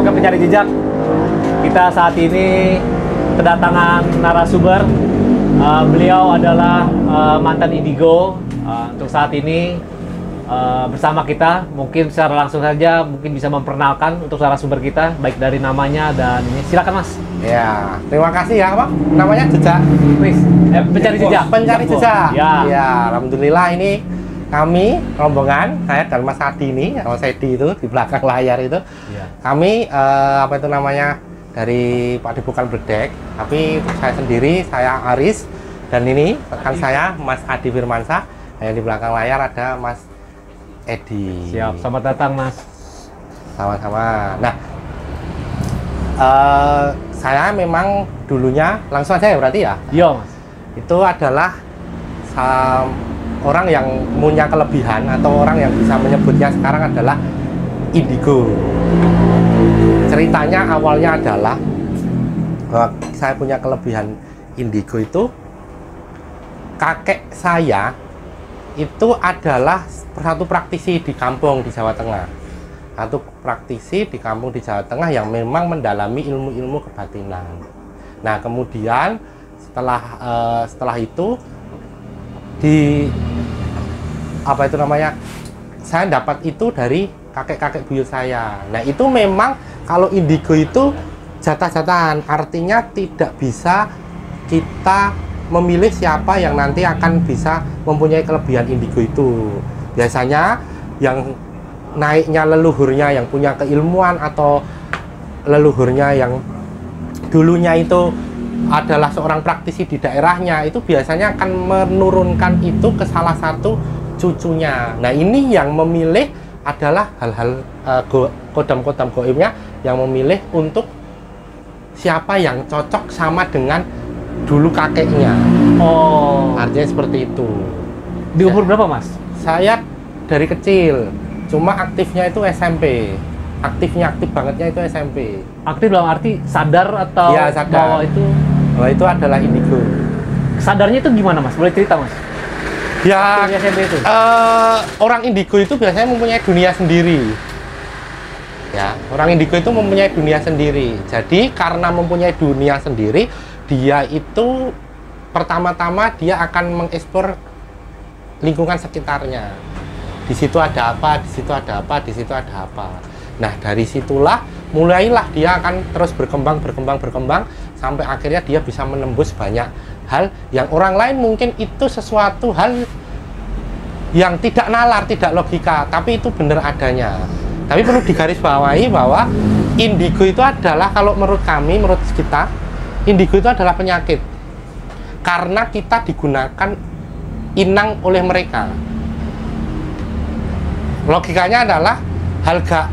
Bukan Pencari Jejak. Kita saat ini kedatangan narasumber. Beliau adalah mantan Indigo. Untuk saat ini bersama kita, mungkin secara langsung saja mungkin bisa memperkenalkan untuk narasumber kita, baik dari namanya dan ini. Silakan Mas. Ya, terima kasih ya, Pak. Namanya Jejak. Pencari Jejak. Pencari Jejak. Ya. Alhamdulillah ini kami rombongan, saya dan Mas Adi ini, Mas Edi itu di belakang layar itu. Ya. Kami apa itu namanya dari Padepokan Bledek, tapi saya sendiri, saya Aris, dan ini rekan saya Mas Adi Firmansyah. Yang di belakang layar ada Mas Edi. Siap, selamat datang Mas. Sama-sama. Nah, saya memang dulunya langsung aja ya berarti ya. Iya Mas. Itu adalah orang yang punya kelebihan atau orang yang bisa menyebutnya sekarang adalah Indigo. Ceritanya awalnya adalah saya punya kelebihan Indigo itu, kakek saya itu adalah satu praktisi di kampung di Jawa Tengah. Satu praktisi di kampung di Jawa Tengah yang memang mendalami ilmu-ilmu kebatinan. Nah, kemudian setelah itu apa itu namanya, saya dapat itu dari kakek-kakek buyut saya. Nah, itu memang kalau Indigo itu jatah-jatahan, artinya tidak bisa kita memilih siapa yang nanti akan bisa mempunyai kelebihan Indigo itu. Biasanya yang naiknya leluhurnya yang punya keilmuan atau leluhurnya yang dulunya itu adalah seorang praktisi di daerahnya, itu biasanya akan menurunkan itu ke salah satu cucunya. Nah, ini yang memilih adalah hal-hal kodam-kodam goibnya yang memilih untuk siapa yang cocok sama dengan dulu kakeknya. Oh, artinya seperti itu. Di umur berapa Mas? Saya dari kecil, cuma aktifnya itu SMP. Aktif bangetnya itu SMP. Aktif dalam arti sadar atau ya, sadar. Bahwa itu adalah Indigo. Sadarnya itu gimana Mas? Boleh cerita Mas? Ya, SMP itu. Orang Indigo itu biasanya mempunyai dunia sendiri. Ya, orang Indigo itu mempunyai dunia sendiri. Jadi karena mempunyai dunia sendiri, dia itu pertama-tama dia akan mengeksplor lingkungan sekitarnya. Di situ ada apa, di situ ada apa, di situ ada apa. Nah, dari situlah mulailah dia akan terus berkembang sampai akhirnya dia bisa menembus banyak hal yang orang lain mungkin itu sesuatu hal yang tidak nalar, tidak logika, tapi itu benar adanya. Tapi perlu digarisbawahi bahwa Indigo itu adalah, kalau menurut kami, menurut kita, Indigo itu adalah penyakit karena kita digunakan inang oleh mereka. Logikanya adalah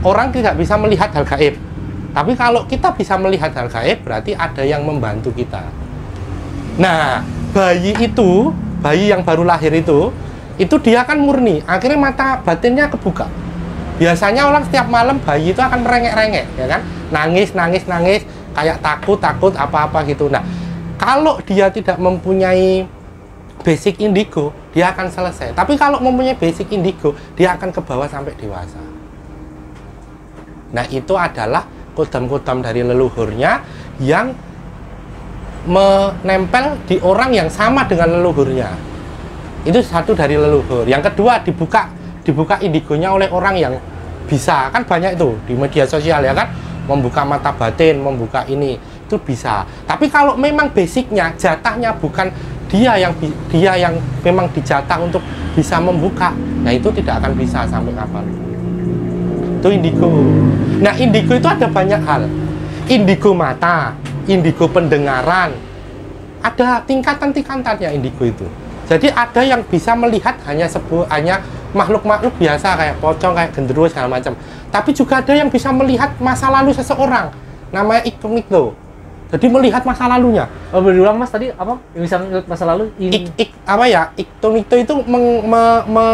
orang tidak bisa melihat hal gaib. Tapi kalau kita bisa melihat hal gaib, berarti ada yang membantu kita. Nah, bayi yang baru lahir itu dia kan murni. Akhirnya mata batinnya kebuka. Biasanya orang setiap malam bayi itu akan merengek-rengek, ya kan? Nangis, kayak takut apa-apa gitu. Nah, kalau dia tidak mempunyai basic Indigo, dia akan selesai. Tapi kalau mempunyai basic Indigo, dia akan ke bawah sampai dewasa. Nah, itu adalah kodam-kodam dari leluhurnya yang menempel di orang yang sama dengan leluhurnya. Itu satu dari leluhur. Yang kedua, dibuka Indigonya oleh orang yang bisa. Kan banyak itu di media sosial, ya kan? Membuka mata batin, membuka ini, itu bisa. Tapi kalau memang basicnya, jatahnya bukan dia yang memang dijatah untuk bisa membuka, nah itu tidak akan bisa sampai kapan. Itu Indigo. Nah, Indigo itu ada banyak hal. Indigo mata, Indigo pendengaran, ada tingkatan-tingkatannya Indigo itu. Jadi ada yang bisa melihat hanya makhluk-makhluk biasa kayak pocong, kayak genderuwo segala macam. Tapi juga ada yang bisa melihat masa lalu seseorang, namanya ikto-nikto. Jadi melihat masa lalunya. Oh, berulang Mas tadi apa? Yang bisa melihat masa lalu? Ikto-nikto itu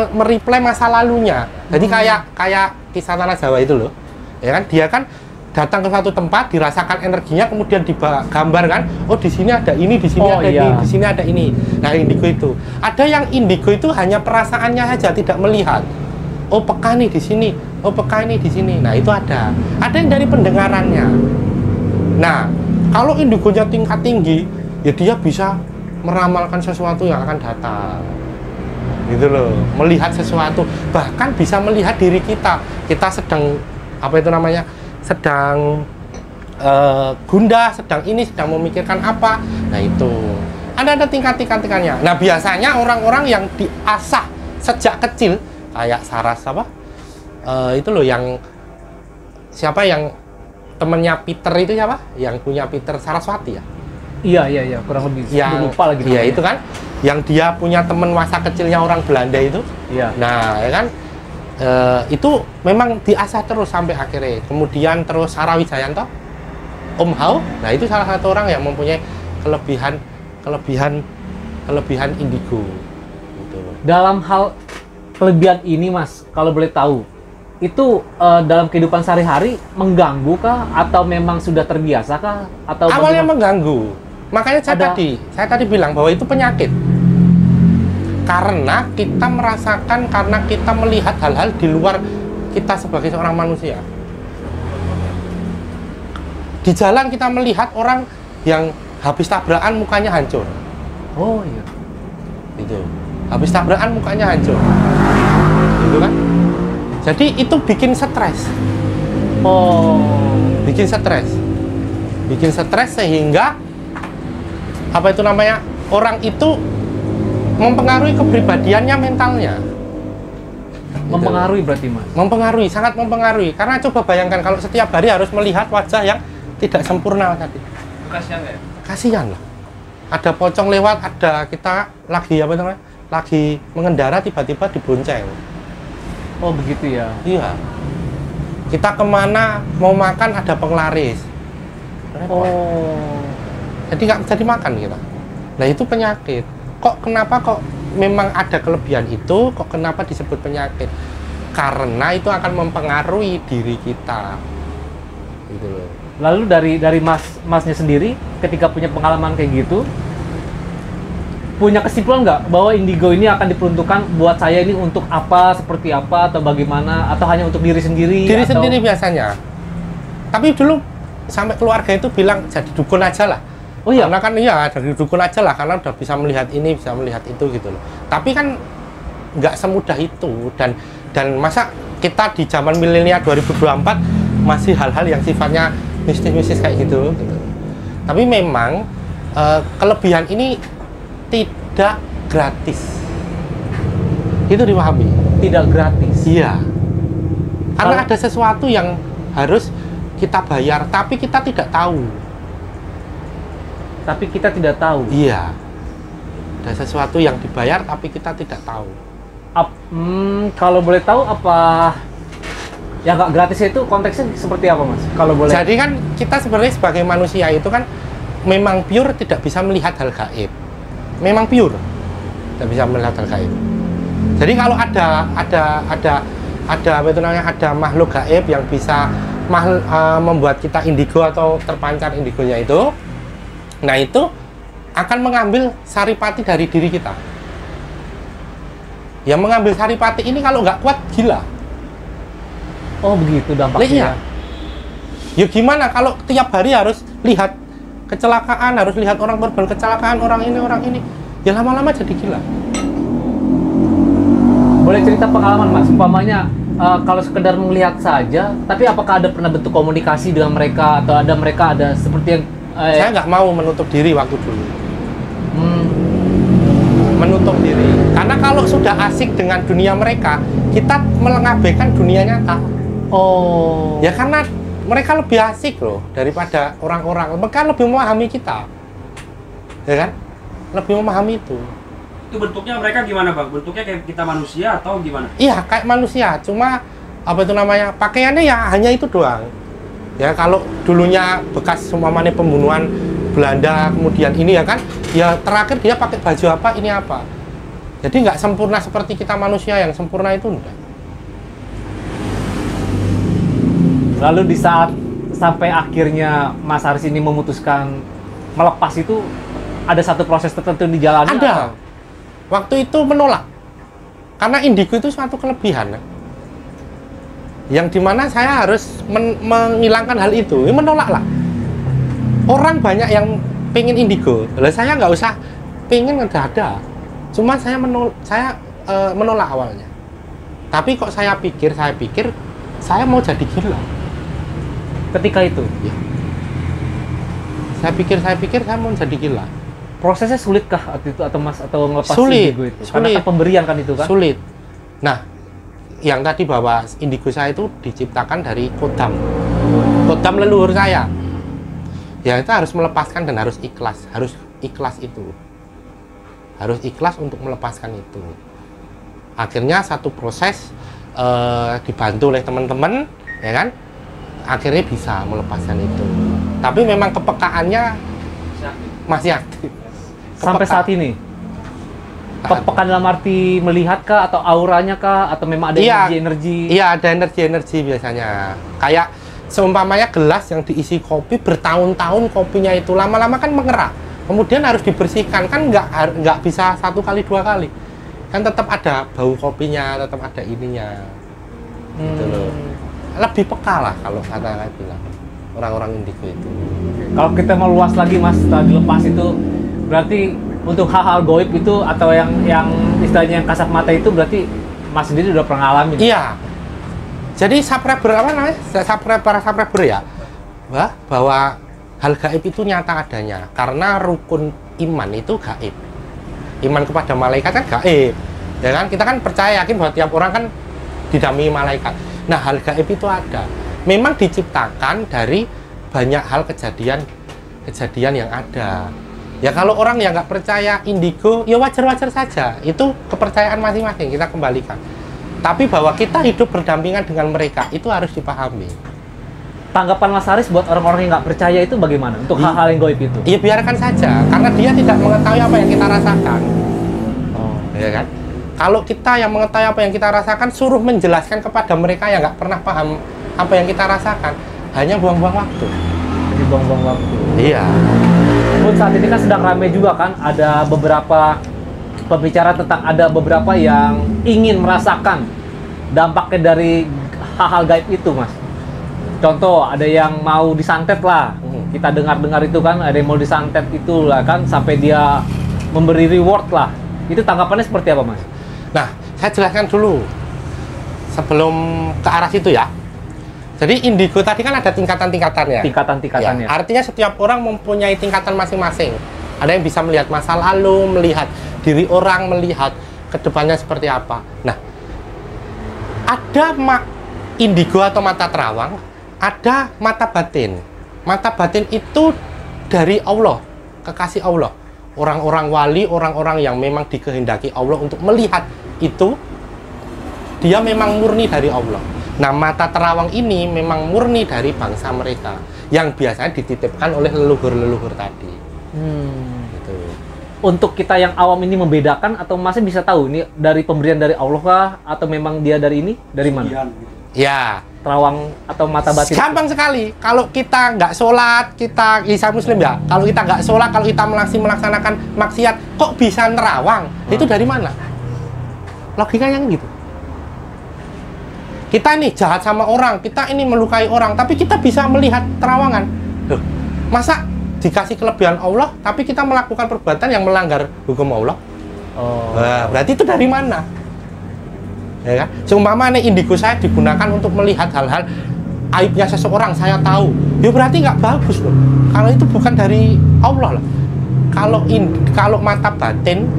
mereplay masa lalunya. Jadi kayak kisah tanah Jawa itu loh. Ya kan, dia kan datang ke suatu tempat, dirasakan energinya, kemudian digambar kan. Oh, di sini ada ini, di sini ada ini, di sini ada ini. Nah, Indigo itu. Ada yang Indigo itu hanya perasaannya saja, tidak melihat. Oh, peka nih di sini. oh peka ini di sini. Nah itu ada yang dari pendengarannya. Nah kalau indigonya tingkat tinggi, ya dia bisa meramalkan sesuatu yang akan datang, gitu loh, melihat sesuatu, bahkan bisa melihat diri kita sedang apa itu namanya, sedang gundah, sedang memikirkan apa. Nah itu ada tingkat-tingkatnya. Nah biasanya orang-orang yang diasah sejak kecil kayak Saras apa itu loh, yang siapa yang temennya Peter itu siapa yang punya Peter, Saraswati ya? Iya kurang lebih yang lupa lagi iya namanya. itu kan yang dia punya temen masa kecilnya orang Belanda itu. Iya. Nah ya kan itu memang diasah terus sampai akhirnya. Kemudian terus Sarah Wijayanto, Om Hao, nah itu salah satu orang yang mempunyai kelebihan indigo gitu. Dalam hal kelebihan ini Mas, kalau boleh tahu, itu dalam kehidupan sehari-hari mengganggu kah atau memang sudah terbiasa kah atau Awalnya bagaimana? mengganggu, makanya saya tadi bilang bahwa itu penyakit, karena kita merasakan, karena kita melihat hal-hal di luar kita sebagai seorang manusia. Di jalan kita melihat orang yang habis tabrakan mukanya hancur. Oh iya. Gitu. Habis tabrakan mukanya hancur. Gitu kan? Jadi itu bikin stres. Bikin stres sehingga apa itu namanya? Orang itu mempengaruhi kepribadiannya, mentalnya. Mempengaruhi berarti Mas. Mempengaruhi, sangat mempengaruhi. Karena coba bayangkan kalau setiap hari harus melihat wajah yang tidak sempurna tadi. Kasihan ya? Kasihan lah. Ada pocong lewat, ada kita lagi apa namanya? Lagi mengendara tiba-tiba dibonceng. Oh begitu ya. Iya. Kita kemana mau makan ada penglaris. Repot. Oh. Jadi nggak bisa dimakan kita. Nah itu penyakit. Kenapa memang ada kelebihan itu? Kenapa disebut penyakit? Karena itu akan mempengaruhi diri kita. Gitu loh. Lalu dari masnya sendiri ketika punya pengalaman kayak gitu, punya kesimpulan nggak bahwa indigo ini akan diperuntukkan buat saya ini untuk apa, seperti apa, atau bagaimana, atau hanya untuk diri sendiri? Sendiri biasanya. Tapi dulu sampai keluarga itu bilang jadi dukun aja lah. Oh iya? Karena kan iya dari dukun aja lah, karena udah bisa melihat ini, bisa melihat itu gitu loh. Tapi kan nggak semudah itu, dan masa kita di zaman milenial 2024 masih hal-hal yang sifatnya mistis-mistis kayak gitu. Tapi memang kelebihan ini tidak gratis. Itu dipahami. Tidak gratis. Iya. Karena ada sesuatu yang harus kita bayar, tapi kita tidak tahu. Tapi kita tidak tahu. Iya. Ada sesuatu yang dibayar, tapi kita tidak tahu. Kalau boleh tahu apa yang nggak gratis itu konteksnya seperti apa Mas? Kalau boleh. Jadi kan kita sebenarnya sebagai manusia itu kan memang pure tidak bisa melihat hal gaib. Memang pure tidak bisa melihat hal gaib. Jadi kalau ada apa itu namanya, ada makhluk gaib yang bisa membuat kita indigo atau terpancar indigonya itu, nah itu akan mengambil saripati dari diri kita. Yang mengambil saripati ini kalau nggak kuat gila. Oh begitu dampaknya. Iya. Ya gimana kalau tiap hari harus lihat kecelakaan, harus lihat orang korban kecelakaan, orang ini, ya lama-lama jadi gila. Boleh cerita pengalaman Mas, umpamanya kalau sekedar melihat saja, tapi apakah ada pernah bentuk komunikasi dengan mereka atau mereka ada seperti yang saya nggak mau menutup diri waktu dulu. Menutup diri, karena kalau sudah asik dengan dunia mereka, kita mengabaikan dunia nyata. Oh. Ya karena mereka lebih asik loh daripada orang-orang. Mereka lebih memahami kita, ya kan? Lebih memahami itu. Itu bentuknya mereka gimana Bang? Bentuknya kayak kita manusia atau gimana? Iya, kayak manusia. Cuma apa itu namanya? Pakaiannya ya hanya itu doang. Ya kalau dulunya bekas umpamanya pembunuhan Belanda, kemudian ini ya kan? Ya terakhir dia pakai baju apa? Ini apa? Jadi nggak sempurna seperti kita manusia, yang sempurna itu enggak. Lalu di saat sampai akhirnya Mas Haris ini memutuskan melepas itu, ada satu proses tertentu di jalan? Ada. Waktu itu menolak. Karena indigo itu suatu kelebihan. Yang dimana saya harus menghilangkan hal itu, ya menolak lah. Orang banyak yang pengen indigo, lah saya nggak usah pengen ada. Cuma saya menolak awalnya. Tapi kok saya pikir saya mau jadi gila. Ketika itu, Ya. Saya pikir saya mau jadi gila. prosesnya sulitkah waktu itu atau Mas atau ngelepas Sulit, indigo itu? Karena sulit. kan pemberian kan itu kan? Sulit. Nah, yang tadi bahwa indigo saya itu diciptakan dari kodam leluhur saya. Ya kita harus melepaskan dan harus ikhlas itu. Harus ikhlas untuk melepaskan itu. Akhirnya satu proses dibantu oleh teman-teman, ya kan? Akhirnya bisa melepaskan itu. Tapi memang kepekaannya masih aktif. Sampai saat ini? Kepekaan dalam arti melihat kah atau auranya kah atau memang ada energi-energi? Iya, ada energi-energi biasanya. Kayak seumpamanya gelas yang diisi kopi bertahun-tahun, kopinya itu lama-lama kan mengerak. Kemudian harus dibersihkan, kan nggak bisa 1 kali 2 kali. Kan tetap ada bau kopinya, tetap ada ininya. Gitu loh. Lebih peka lah kalau kata bilang orang-orang indigo itu. Kalau kita mau luas lagi Mas, setelah dilepas itu berarti untuk hal-hal goib itu atau yang istilahnya yang kasat mata itu berarti Mas sendiri udah pernah ngalamin? Iya. Jadi subscriber apa namanya? Para subscriber ya, bahwa hal gaib itu nyata adanya karena rukun iman itu gaib. Iman kepada malaikat kan gaib, ya kan? Kita kan percaya yakin bahwa tiap orang kan didampingi malaikat. Nah, hal gaib itu ada. Memang diciptakan dari banyak hal kejadian yang ada. Ya kalau orang yang nggak percaya indigo, ya wajar-wajar saja. Itu kepercayaan masing-masing, kita kembalikan. Tapi bahwa kita hidup berdampingan dengan mereka, itu harus dipahami. Tanggapan Mas Haris buat orang-orang yang nggak percaya itu bagaimana? Untuk hal-hal yang goib itu? Ya biarkan saja, karena dia tidak mengetahui apa yang kita rasakan. Oh. Ya kan? Kalau kita yang mengetahui apa yang kita rasakan, suruh menjelaskan kepada mereka yang nggak pernah paham apa yang kita rasakan, hanya buang-buang waktu. Jadi buang-buang waktu. Iya. Pun saat ini kan sedang ramai juga kan, ada beberapa pembicara tentang ada beberapa yang ingin merasakan dampaknya dari hal-hal gaib itu, Mas. Contoh, ada yang mau disantet lah. Kita dengar-dengar itu kan, ada yang mau disantet itu lah kan, sampai dia memberi reward lah. Itu tanggapannya seperti apa, Mas? Nah, saya jelaskan dulu sebelum ke arah situ ya. Jadi indigo tadi kan ada tingkatan-tingkatannya. Tingkatan-tingkatannya. Ya, artinya setiap orang mempunyai tingkatan masing-masing. Ada yang bisa melihat masa lalu, melihat diri orang, melihat kedepannya seperti apa. Nah, ada indigo atau mata terawang, ada mata batin. Mata batin itu dari Allah, kekasih Allah. Orang-orang wali, orang-orang yang memang dikehendaki Allah untuk melihat itu, dia memang murni dari Allah. Nah, mata terawang ini memang murni dari bangsa mereka yang biasanya dititipkan oleh leluhur-leluhur tadi. Gitu. Untuk kita yang awam ini membedakan atau masih bisa tahu ini dari pemberian dari Allah kah atau memang dia dari ini? Dari mana? Ya, Terawang atau mata batin? gampang sekali. Kalau kita nggak sholat, kita Isa Muslim ya. Kalau kita nggak sholat, kalau kita melaksanakan maksiat, kok bisa nerawang? Itu dari mana? Logikanya gitu. Kita ini jahat sama orang, kita ini melukai orang, tapi kita bisa melihat terawangan. Loh, masa dikasih kelebihan Allah, tapi kita melakukan perbuatan yang melanggar hukum Allah? Oh. Nah, berarti itu dari mana? Ya kan? Seumpama nih indigo saya digunakan untuk melihat hal-hal aibnya seseorang, saya tahu. Ya berarti nggak bagus loh. Kalau itu bukan dari Allah lah. Kalau mata batin,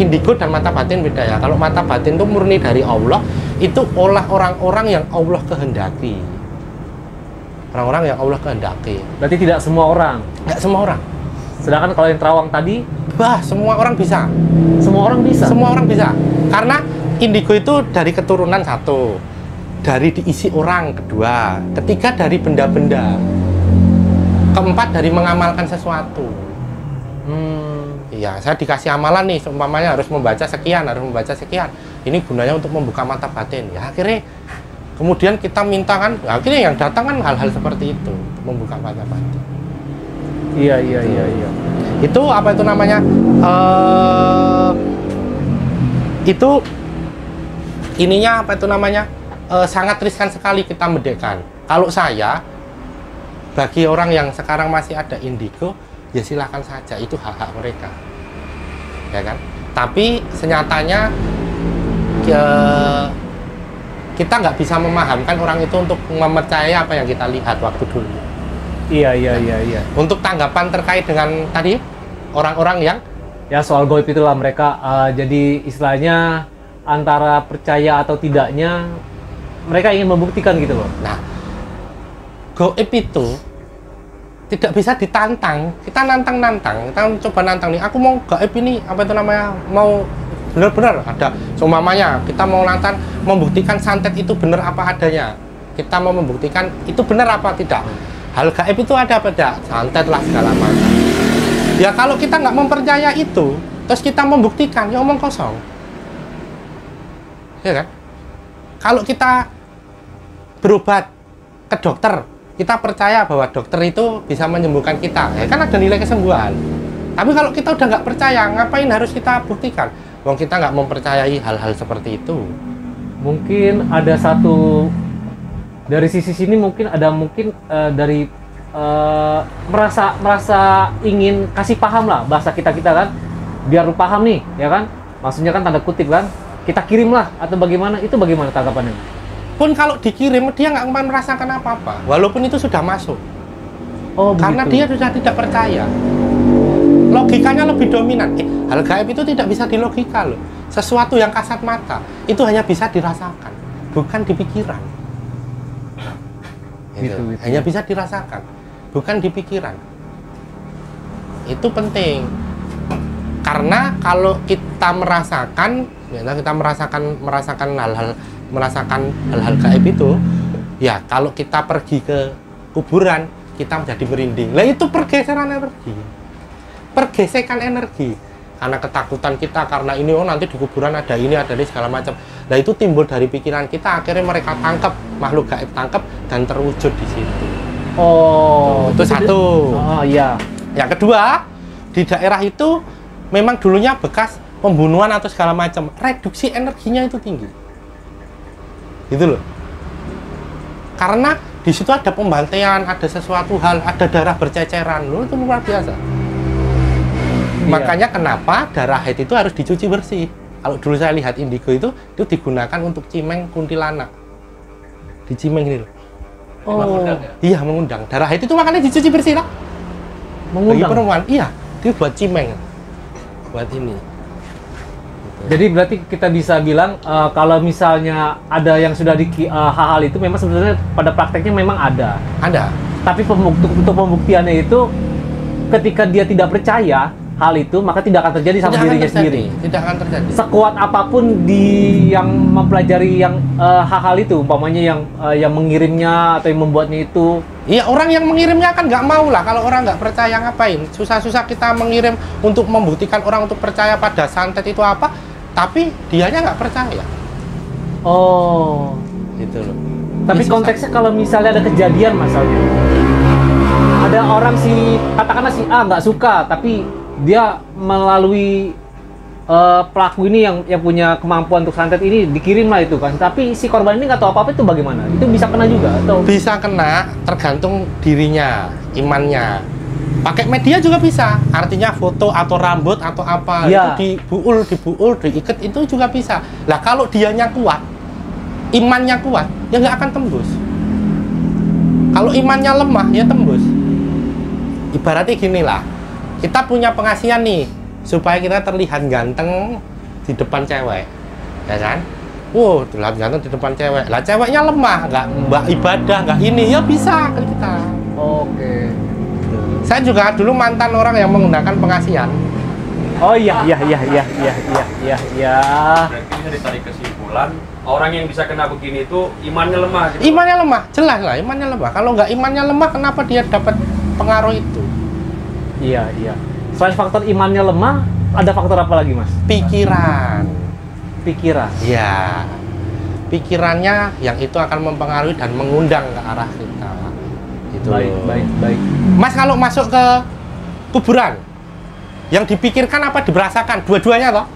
indigo dan mata batin beda ya. Kalau mata batin itu murni dari Allah, itu olah orang-orang yang Allah kehendaki. Orang-orang yang Allah kehendaki. Berarti tidak semua orang. Nggak semua orang. Sedangkan kalau yang terawang tadi, Semua orang bisa. semua orang bisa. Semua orang bisa. Karena indigo itu dari keturunan satu, dari diisi orang kedua, ketiga dari benda-benda, keempat dari mengamalkan sesuatu. Iya, saya dikasih amalan nih, seumpamanya harus membaca sekian, ini gunanya untuk membuka mata batin. Ya akhirnya kemudian kita minta kan, akhirnya yang datang kan hal-hal seperti itu, untuk membuka mata batin. Iya. Itu apa itu namanya? Itu ininya apa itu namanya? sangat riskan sekali kita mendekat. Kalau saya, bagi orang yang sekarang masih ada indigo, ya silahkan saja, itu hak-hak mereka, ya kan. Tapi senyatanya kita nggak bisa memahamkan orang itu untuk mempercayai apa yang kita lihat waktu dulu. Iya. Untuk tanggapan terkait dengan tadi orang-orang yang Ya soal goib itulah mereka jadi istilahnya antara percaya atau tidaknya mereka ingin membuktikan gitu loh. nah, goib itu tidak bisa ditantang. Kita nantang, kita coba nantang nih. Aku mau gaib ini, apa itu namanya? Mau benar-benar ada. Seumpamanya kita mau nantang, membuktikan santet itu benar apa adanya. Kita mau membuktikan itu benar apa tidak. Hal gaib itu ada apa tidak? Santet lah segala macam. Ya kalau kita nggak mempercaya itu, terus kita membuktikan, ya omong kosong. Ya kan? Kalau kita berobat ke dokter, kita percaya bahwa dokter itu bisa menyembuhkan kita, ya kan ada nilai kesembuhan. Tapi kalau kita udah nggak percaya, ngapain harus kita buktikan? Wong kita nggak mempercayai hal-hal seperti itu. Mungkin ada satu dari sisi sini mungkin ada dari merasa ingin kasih paham lah bahasa kita kan, biar lu paham nih, ya kan? Maksudnya kan tanda kutip kan, kita kirim lah atau bagaimana? Itu bagaimana tanggapannya? Pun kalau dikirim dia nggak akan merasakan apa-apa, walaupun itu sudah masuk. Oh, karena begitu. dia sudah tidak percaya. Logikanya lebih dominan. Hal gaib itu tidak bisa dilogika loh. Sesuatu yang kasat mata itu hanya bisa dirasakan, bukan di pikiran. Gitu. Hanya bisa dirasakan, bukan di pikiran. Itu penting. Karena kalau kita merasakan, ya kita merasakan hal-hal gaib itu, ya kalau kita pergi ke kuburan kita menjadi merinding. Lah itu pergeseran energi, pergesekan energi. Karena ketakutan kita, karena ini nanti di kuburan ada ini segala macam. Nah itu timbul dari pikiran kita, akhirnya mereka tangkap, makhluk gaib tangkap dan terwujud di situ. Oh, itu satu. Oh iya. Yang kedua, di daerah itu memang dulunya bekas pembunuhan atau segala macam, reduksi energinya itu tinggi. Gitu loh. Karena di situ ada pembantaian, ada sesuatu hal, ada darah berceceran, loh itu luar biasa. Iya. Makanya kenapa darah haid itu harus dicuci bersih. Kalau dulu saya lihat indigo itu digunakan untuk cimeng kuntilanak. Dicimeng ini loh. Oh, Iya, mengundang. Darah haid itu makanya dicuci bersih lah. Bagi mengundang. perempuan, iya, dia buat cimeng. Buat ini. Jadi berarti kita bisa bilang kalau misalnya ada yang sudah hal-hal itu memang sebenarnya pada prakteknya memang ada. Ada. Tapi untuk pembuktiannya itu ketika dia tidak percaya hal itu, maka tidak akan terjadi sama dirinya sendiri. Tidak akan terjadi. Sekuat apapun yang mempelajari yang hal-hal itu, umpamanya yang mengirimnya atau yang membuatnya itu. Iya, orang yang mengirimnya kan nggak mau lah. Kalau orang nggak percaya ngapain? Susah-susah kita mengirim untuk membuktikan orang untuk percaya pada santet itu apa, tapi dianya nggak percaya. Oh, Gitu loh. tapi Ini konteksnya kalau misalnya ada kejadian masalahnya, ada orang katakanlah si A nggak suka, tapi dia melalui pelaku ini yang punya kemampuan untuk santet ini dikirim lah itu kan, tapi si korban ini nggak tahu apa-apa, itu bagaimana? Itu bisa kena juga atau? bisa kena, tergantung dirinya, imannya. Pakai media juga bisa, artinya foto atau rambut atau apa, Ya. itu dibuul, diikat, itu juga bisa. Lah kalau dianya kuat, imannya kuat, ya nggak akan tembus. Kalau imannya lemah, ya tembus. Ibaratnya gini lah, kita punya pengasihan nih, supaya kita terlihat ganteng di depan cewek, ya kan? Wow, terlihat ganteng di depan cewek. Lah ceweknya lemah, nggak ibadah, nggak ini, ya bisa kan kita. Oke. Saya juga dulu mantan orang yang menggunakan pengasihan. Oh iya. Berarti bisa ditarik kesimpulan, orang yang bisa kena begini itu imannya lemah gitu. Imannya lemah, jelas lah imannya lemah. Kalau nggak imannya lemah, kenapa dia dapat pengaruh itu? Iya. Selain faktor imannya lemah, ada faktor apa lagi, Mas? Pikiran. Pikiran. Ya, pikirannya yang itu akan mempengaruhi dan mengundang ke arah kita. Gitu. Baik. Mas kalau masuk ke kuburan, yang dipikirkan apa diberasakan? Dua-duanya toh?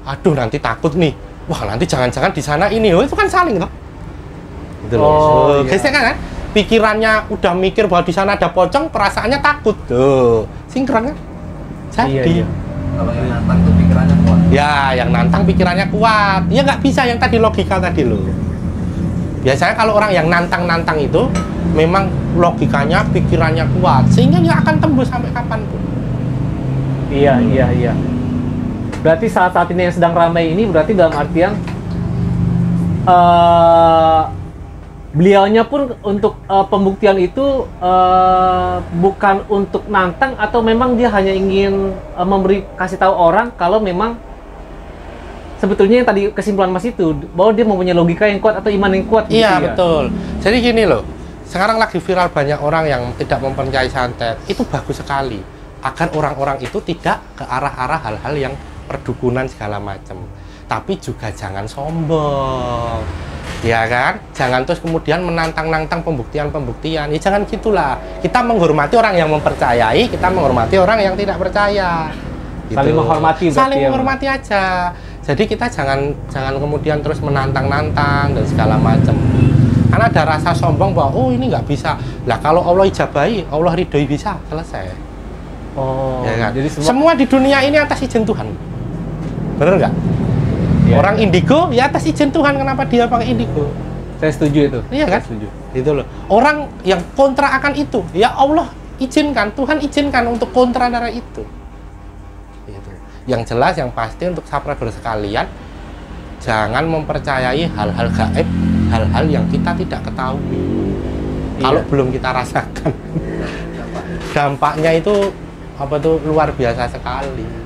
Aduh, nanti takut nih. Wah, nanti jangan-jangan di sana ini. Oh, itu kan saling toh? gitu loh. Oh, iya. Gesekan kan? Pikirannya udah mikir bahwa di sana ada pocong, perasaannya takut. Tuh, sinkron kan? Jadi. Iya. Kalau yang nantang tuh pikirannya kuat. Ya, yang nantang pikirannya kuat. Ya nggak bisa yang tadi logika tadi loh. Biasanya kalau orang yang nantang-nantang itu memang logikanya, pikirannya kuat, sehingga dia akan tembus sampai kapanpun. Iya. Berarti saat ini yang sedang ramai ini berarti dalam artian beliaunya pun untuk pembuktian itu bukan untuk nantang atau memang dia hanya ingin kasih tahu orang kalau memang sebetulnya yang tadi kesimpulan Mas itu bahwa dia mempunyai logika yang kuat atau iman yang kuat gitu Iya, ya? betul. Jadi gini loh, sekarang lagi viral banyak orang yang tidak mempercayai santet. Itu bagus sekali agar orang-orang itu tidak ke arah-arah hal-hal yang perdukunan segala macam. Tapi juga jangan sombong. Ya kan? Jangan terus kemudian menantang-nantang pembuktian-pembuktian. Ya jangan gitulah. Kita menghormati orang yang mempercayai, kita menghormati orang yang tidak percaya. Gitu. Saling menghormati berarti Saling ya, menghormati aja. Jadi kita jangan kemudian terus menantang-nantang dan segala macam. Karena ada rasa sombong bahwa oh ini nggak bisa. Lah kalau Allah ijabahi, Allah ridhoi bisa, selesai. Oh, Ya kan? jadi Semua di dunia ini atas izin Tuhan. Bener nggak? Iya, Orang iya. indigo ya atas izin Tuhan, kenapa dia pakai indigo? Saya setuju itu. Iya kan? Saya setuju. Itu loh. Orang yang kontra akan itu, ya Allah izinkan, Tuhan izinkan untuk kontra dari itu. Gitu. Yang jelas, yang pasti untuk subscriber sekalian, jangan mempercayai hal-hal gaib, hal-hal yang kita tidak ketahui. Kalau Iya. belum kita rasakan, dampaknya itu apa tuh luar biasa sekali.